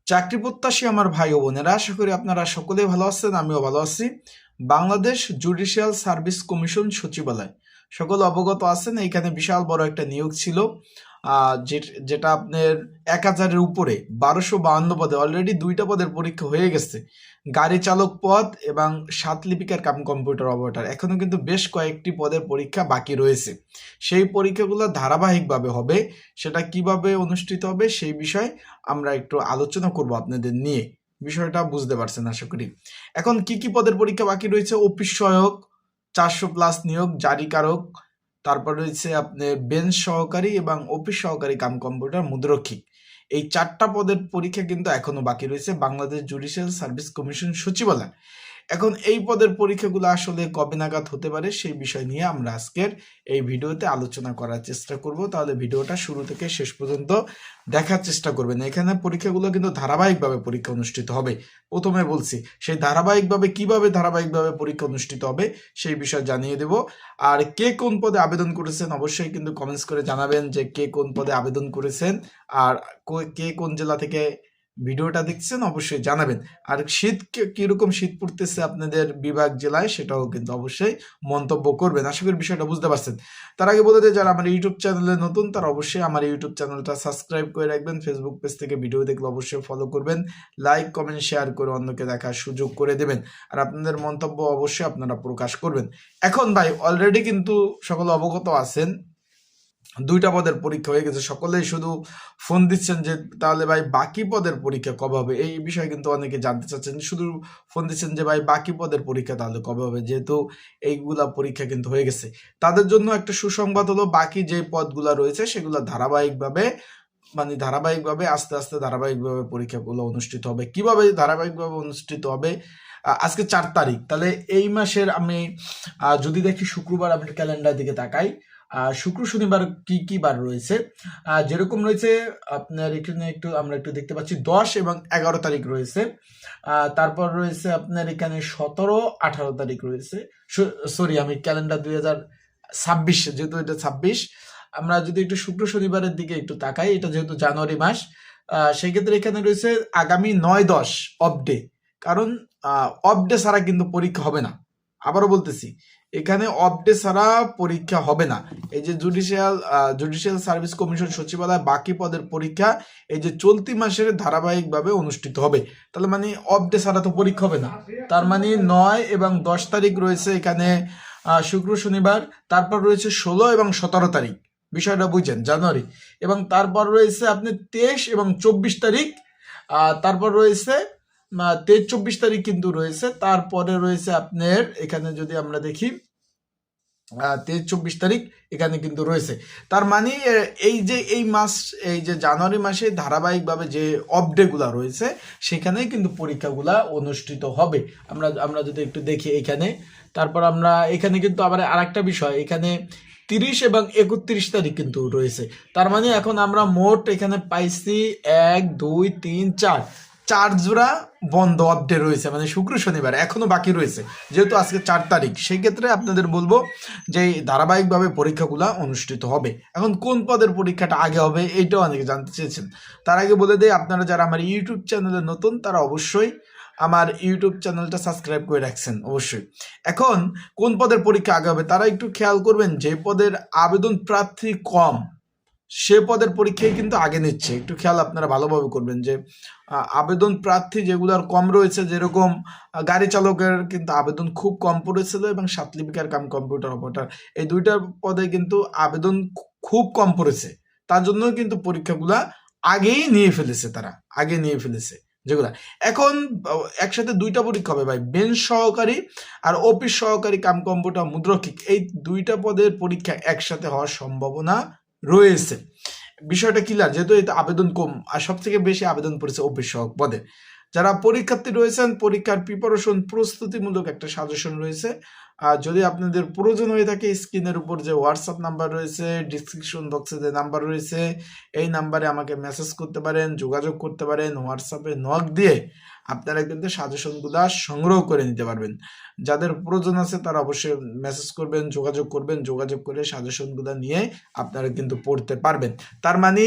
চাকরি প্রত্যাশী আমার ভাই ও বোনেরা, আশা করি আপনারা সকলেই ভালো আছেন, আমিও ভালো আছি। বাংলাদেশ জুডিশিয়াল সার্ভিস কমিশন সচিবালয়, সকল অবগত আছেন, এইখানে বিশাল বড় একটা নিয়োগ ছিল। যেটা আপনার 1000-এর উপরে 1252 পদে অলরেডি 2টা পদের পরীক্ষা হয়ে গেছে। গাড়ি চালক পদ এবং 7 লিপিকার কাম কম্পিউটার অপারেটর, এখনো কিন্তু বেশ কয়েকটি পদের পরীক্ষা বাকি রয়েছে। সেই পরীক্ষাগুলো ধারাবাহিকভাবে হবে, সেটা কিভাবে অনুষ্ঠিত হবে সেই বিষয়ে আমরা একটু আলোচনা করব আপনাদের নিয়ে। বিষয়টা বুঝতে পারছেন আশা করি। এখন কি কি পদের পরীক্ষা বাকি রয়েছে? অফিস সহায়ক 400+ নিয়োগ, জারিকারক, তারপর রয়েছে আপনার বেঞ্চ সহকারী এবং অফিস সহকারী কাম কম্পিউটার মুদ্রক্ষিক। এই 4টা পদের পরীক্ষা কিন্তু এখনো বাকি রয়েছে বাংলাদেশ জুডিশিয়াল সার্ভিস কমিশন সচিবালয়। এখন এই পদের পরীক্ষাগুলো আসলে কবে নাগাদ হতে পারে সেই বিষয় নিয়ে আমরা আজকের এই ভিডিওতে আলোচনা করার চেষ্টা করব। তাহলে ভিডিওটা শুরু থেকে শেষ পর্যন্ত দেখার চেষ্টা করবেন। এখানে পরীক্ষাগুলো কিন্তু ধারাবাহিকভাবে পরীক্ষা অনুষ্ঠিত হবে। প্রথমে বলছি, সেই কিভাবে ধারাবাহিকভাবে পরীক্ষা অনুষ্ঠিত হবে সেই বিষয় জানিয়ে দেব। আর কে কোন পদে আবেদন করেছেন অবশ্যই কিন্তু কমেন্টস করে জানাবেন যে কে কোন পদে আবেদন করেছেন, আর কে কোন জেলা থেকে ভিডিওটা দেখছেন অবশ্যই জানাবেন। আর কিরকম শীত পড়তেছে আপনাদের বিভাগ জেলায় সেটাও কিন্তু অবশ্যই মন্তব্য করবেন। আশা করি বিষয়টা বুঝতে পারছেন। তার আগে বলে দিই, যারা আমার ইউটিউব চ্যানেলে নতুন তারা অবশ্যই আমার ইউটিউব চ্যানেলটা সাবস্ক্রাইব করে রাখবেন। ফেসবুক পেজ থেকে ভিডিও দেখলে অবশ্যই ফলো করবেন, লাইক কমেন্ট শেয়ার করে অন্যকে দেখার সুযোগ করে দেবেন। আর আপনাদের মন্তব্য অবশ্যই আপনারা প্রকাশ করবেন। এখন ভাই অলরেডি কিন্তু সকলে অবগত আছেন, 2টা পদের পরীক্ষা হয়ে গেছে। সকলেই শুধু ফোন দিচ্ছেন যে তাহলে ভাই বাকি পদের পরীক্ষা কবে হবে, এই বিষয়ে কিন্তু অনেকে জানতে চাচ্ছেন। শুধু ফোন দিচ্ছেন যে ভাই বাকি পদের পরীক্ষা তাহলে কবে হবে, যেহেতু এইগুলা পরীক্ষা কিন্তু হয়ে গেছে। তাদের জন্য একটা সুসংবাদ হলো, বাকি যে পদগুলা রয়েছে সেগুলো ধারাবাহিকভাবে আস্তে আস্তে ধারাবাহিকভাবে পরীক্ষাগুলো অনুষ্ঠিত হবে। কিভাবে ধারাবাহিকভাবে অনুষ্ঠিত হবে? আজকে 4 তারিখ, তাহলে এই মাসের আমি যদি দেখি শুক্রবার, আমি ক্যালেন্ডার দিকে তাকাই, শুক্র শনিবার কি কি বার রয়েছে, যেরকম রয়েছে আপনার এখানে আমরা একটু দেখতে পাচ্ছি 10 এবং 11 তারিখ রয়েছে। তারপর রয়েছে আপনার এখানে 17-18 তারিখ রয়েছে। সরি, আমি ক্যালেন্ডার 2026, যেহেতু এটা 26, আমরা যদি একটু শুক্র শনিবারের দিকে একটু তাকাই, এটা যেহেতু জানুয়ারি মাস, সেই ক্ষেত্রে এখানে রয়েছে আগামী 9-10 অফ ডে। কারণ অফ ডে ছাড়া কিন্তু পরীক্ষা হবে না। আবারও বলতেছি, এখানে অফ ডে ছাড়া পরীক্ষা হবে না। এই যে জুডিশিয়াল সার্ভিস কমিশন সচিবালয় বাকি পদের পরীক্ষা এই যে চলতি মাসের ধারাবাহিকভাবে অনুষ্ঠিত হবে। তাহলে মানে অফ ডে ছাড়া তো পরীক্ষা হবে না। তার মানে 9 এবং 10 তারিখ রয়েছে এখানে শুক্র শনিবার। তারপর রয়েছে 16 এবং 17 তারিখ, বিষয়টা বুঝছেন, জানুয়ারি। এবং তারপর রয়েছে আপনি 23 এবং 24 তারিখ। তারপর রয়েছে 23-24 তারিখ কিন্তু রয়েছে। তারপরে রয়েছে আপনার এখানে যদি আমরা দেখি 23-24 তারিখ এখানে কিন্তু রয়েছে। তার মানে এই যে জানুয়ারি মাসে ধারাবাহিকভাবে যে অফ ডে গুলা রয়েছে সেখানেই কিন্তু পরীক্ষাগুলা অনুষ্ঠিত হবে। আমরা যদি একটু দেখি এখানে, তারপর আমরা এখানে কিন্তু আবার আরেকটা বিষয়, এখানে 30 এবং 31 তারিখ কিন্তু রয়েছে। তার মানে এখন আমরা মোট এখানে পাইছি 1 2 3 4 জোড়া বন্ধ অফ ডে রয়েছে, মানে শুক্র শনিবার এখনো বাকি রয়েছে। যেহেতু আজকে 4 তারিখ, সেই ক্ষেত্রে আপনাদের বলবো যে ধারাবাহিকভাবে পরীক্ষাগুলো অনুষ্ঠিত হবে। এখন কোন পদের পরীক্ষাটা আগে হবে এইটাও অনেকে জানতে চেয়েছেন। তার আগে বলে দেই, আপনারা যারা আমার ইউটিউব চ্যানেলে নতুন তারা অবশ্যই আমার ইউটিউব চ্যানেলটা সাবস্ক্রাইব করে রাখছেন অবশ্যই। এখন কোন পদের পরীক্ষা আগে হবে তারা একটু খেয়াল করবেন, যে পদের আবেদন প্রার্থী কম সে পদের পরীক্ষায় কিন্তু আগে নিচ্ছে। একটু খেয়াল আপনারা ভালোভাবে করবেন যে আবেদন প্রার্থী যেগুলোর কম রয়েছে, যেরকম গাড়ি চালকের কিন্তু আবেদন খুব কম পড়েছিল, এবং 7 লিপিকার কাম কম্পিউটার অপারেটর, এই 2টা পদে কিন্তু আবেদন খুব কম পড়েছে। তার জন্য কিন্তু পরীক্ষাগুলা আগেই নিয়ে ফেলেছে যেগুলা। এখন একসাথে 2টা পরীক্ষা হবে ভাই, বেঞ্চ সহকারী আর অফিস সহকারী কাম কম্পিউটার মুদ্রক্ষিক, এই 2টা পদের পরীক্ষা একসাথে হওয়ার সম্ভাবনা রয়েছে। বিষয়টা ক্লিয়ার, যেহেতু এটা আবেদন কম আর সব থেকে বেশি আবেদন পড়েছে অফিস সহক পদে। যারা পরীক্ষার্থী রয়েছেন, পরীক্ষার প্রিপারেশন প্রস্তুতিমূলক একটা সাজেশন রয়েছে, আর যদি আপনাদের প্রয়োজন হয়ে থাকে স্ক্রিনের উপর যে হোয়াটসঅ্যাপ নাম্বার রয়েছে, ডিসক্রিপশন বক্সে যে নাম্বার রয়েছে, এই নাম্বারে আমাকে মেসেজ করতে পারেন, যোগাযোগ করতে পারেন, হোয়াটসঅ্যাপে নক দিয়ে আপনারা কিন্তু সাজেশনগুলো সংগ্রহ করে নিতে পারবেন। যাদের প্রয়োজন আছে তারা অবশ্যই মেসেজ করবেন, যোগাযোগ করে সাজেশনগুলো নিয়ে আপনারা কিন্তু পড়তে পারবেন। তার মানে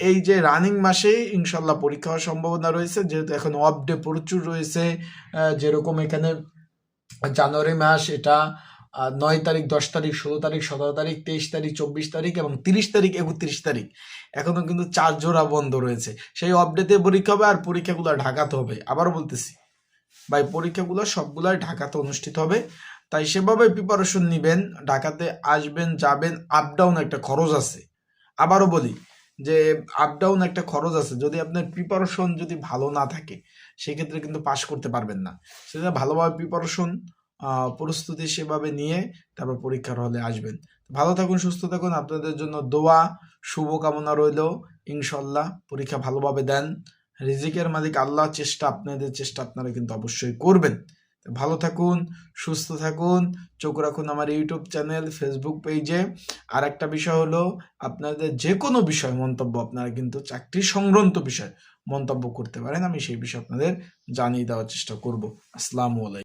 এই যে রানিং মাসে ইনশাল্লাহ পরীক্ষা হওয়ার সম্ভাবনা রয়েছে, যেহেতু এখন অফ ডে প্রচুর রয়েছে। যেরকম এখানে জানুয়ারি মাস, এটা 9 তারিখ, 10 তারিখ, 16 তারিখ, 17 তারিখ, 23 তারিখ, 24 তারিখ এবং 30 তারিখ, 31 তারিখ এখনো কিন্তু 4 জোড়া বন্ধ রয়েছে। সেই আপডেটে পরীক্ষা হবে, আর পরীক্ষাগুলো ঢাকাতে হবে। আবারও বলতেছি ভাই, পরীক্ষাগুলো সবগুলাই ঢাকাতে অনুষ্ঠিত হবে, তাই সেভাবে প্রিপারেশন নিবেন। ঢাকাতে আসবেন, যাবেন, আপ ডাউন একটা খরচ আছে। আবারও বলি যে আপ ডাউন একটা খরচ আছে। যদি আপনার প্রিপারেশন যদি ভালো না থাকে সেক্ষেত্রে কিন্তু পাস করতে পারবেন না। সেটা ভালোভাবে প্রিপারেশন প্রস্তুতি সেভাবে নিয়ে তারপর পরীক্ষার হলে আসবেন। ভালো থাকুন, সুস্থ থাকুন, আপনাদের জন্য দোয়া শুভকামনা রইল। ইনশাল্লাহ পরীক্ষা ভালোভাবে দেন। রিজিকের মালিক আল্লাহ, আপনাদের চেষ্টা আপনারা কিন্তু অবশ্যই করবেন। ভালো থাকুন, সুস্থ থাকুন, চোখ রাখুন আমার ইউটিউব চ্যানেল, ফেসবুক পেজে। আর একটা বিষয় হলো, আপনাদের যে কোনো বিষয় মন্তব্য, আপনারা কিন্তু চাকরি সংক্রান্ত বিষয় মন্তব্য করতে পারেন, আমি সেই বিষয়ে আপনাদের জানিয়ে দেওয়ার চেষ্টা করব। আসসালামু আলাইকুম।